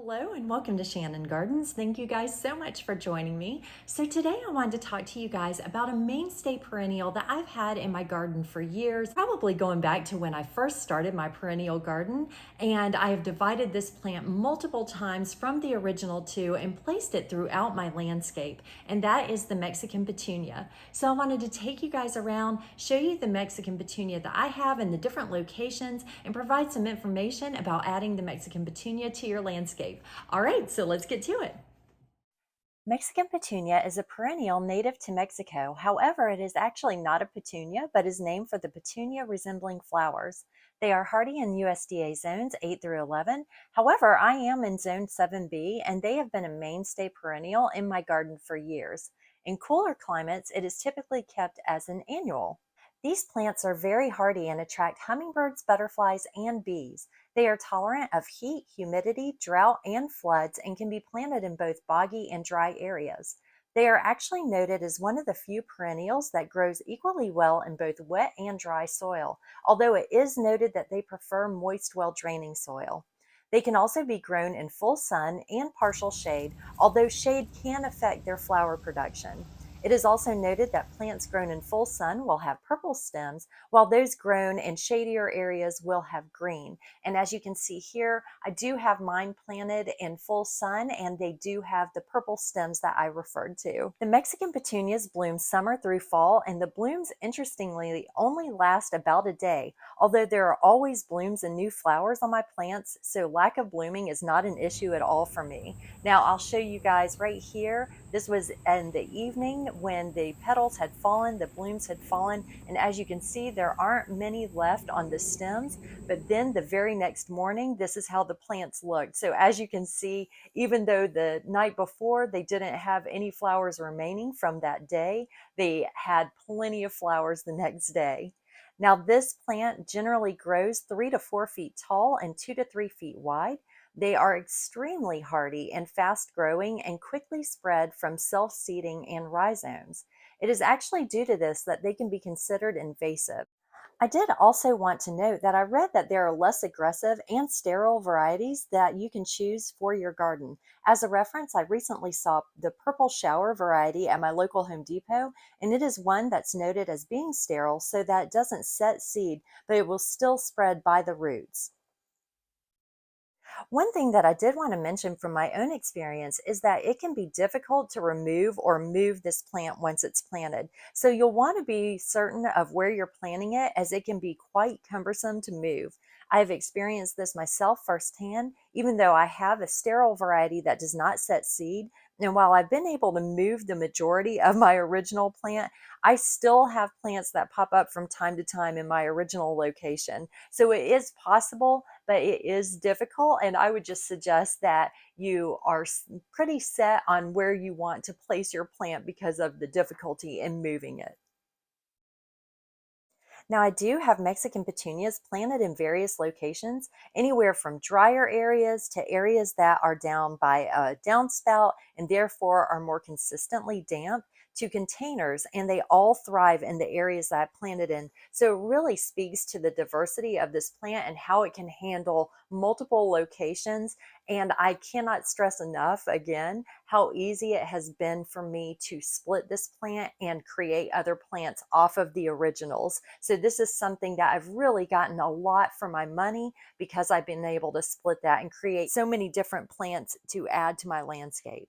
Hello and welcome to Shannon Gardens. Thank you guys so much for joining me. So today I wanted to talk to you guys about a mainstay perennial that I've had in my garden for years, probably going back to when I first started my perennial garden. And I have divided this plant multiple times from the original two and placed it throughout my landscape. And that is the Mexican Petunia. So I wanted to take you guys around, show you the Mexican Petunia that I have in the different locations, and provide some information about adding the Mexican Petunia to your landscape. All right, so let's get to it. Mexican petunia is a perennial native to Mexico. However, it is actually not a petunia, but is named for the petunia resembling flowers. They are hardy in USDA zones 8 through 11. However, I am in zone 7B, and they have been a mainstay perennial in my garden for years. In cooler climates, it is typically kept as an annual. These plants are very hardy and attract hummingbirds, butterflies, and bees. They are tolerant of heat, humidity, drought, and floods, and can be planted in both boggy and dry areas. They are actually noted as one of the few perennials that grows equally well in both wet and dry soil, although it is noted that they prefer moist, well-draining soil. They can also be grown in full sun and partial shade, although shade can affect their flower production. It is also noted that plants grown in full sun will have purple stems, while those grown in shadier areas will have green. And as you can see here, I do have mine planted in full sun, and they do have the purple stems that I referred to. The Mexican petunias bloom summer through fall, and the blooms, interestingly, only last about a day, although there are always blooms and new flowers on my plants, so lack of blooming is not an issue at all for me. Now I'll show you guys right here. This was in the evening when the petals had fallen, the blooms had fallen, and as you can see, there aren't many left on the stems. But then the very next morning, this is how the plants looked. So as you can see, even though the night before they didn't have any flowers remaining from that day, they had plenty of flowers the next day. Now this plant generally grows 3 to 4 feet tall and 2 to 3 feet wide. They are extremely hardy and fast growing and quickly spread from self-seeding and rhizomes. It is actually due to this that they can be considered invasive. I did also want to note that I read that there are less aggressive and sterile varieties that you can choose for your garden. As a reference, I recently saw the purple shower variety at my local Home Depot, and it is one that's noted as being sterile so that it doesn't set seed, but it will still spread by the roots. One thing that I did want to mention from my own experience is that it can be difficult to remove or move this plant once it's planted. So you'll want to be certain of where you're planting it, as it can be quite cumbersome to move. I've experienced this myself firsthand, even though I have a sterile variety that does not set seed. And while I've been able to move the majority of my original plant, I still have plants that pop up from time to time in my original location. So it is possible, but it is difficult. And I would just suggest that you are pretty set on where you want to place your plant because of the difficulty in moving it. Now, I do have Mexican petunias planted in various locations, anywhere from drier areas to areas that are down by a downspout and therefore are more consistently damp, to containers, and they all thrive in the areas that I planted in. So it really speaks to the diversity of this plant and how it can handle multiple locations. And I cannot stress enough, again, how easy it has been for me to split this plant and create other plants off of the originals. So this is something that I've really gotten a lot for my money, because I've been able to split that and create so many different plants to add to my landscape.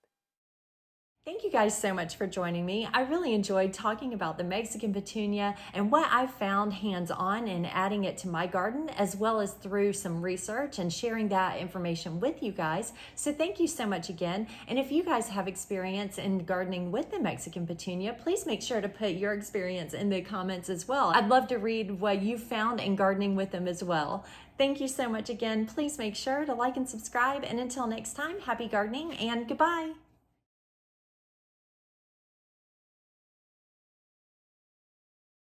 Thank you guys so much for joining me. I really enjoyed talking about the Mexican petunia and what I found hands-on in adding it to my garden, as well as through some research and sharing that information with you guys. So thank you so much again. And if you guys have experience in gardening with the Mexican petunia, please make sure to put your experience in the comments as well. I'd love to read what you found in gardening with them as well. Thank you so much again. Please make sure to like and subscribe. And until next time, happy gardening and goodbye.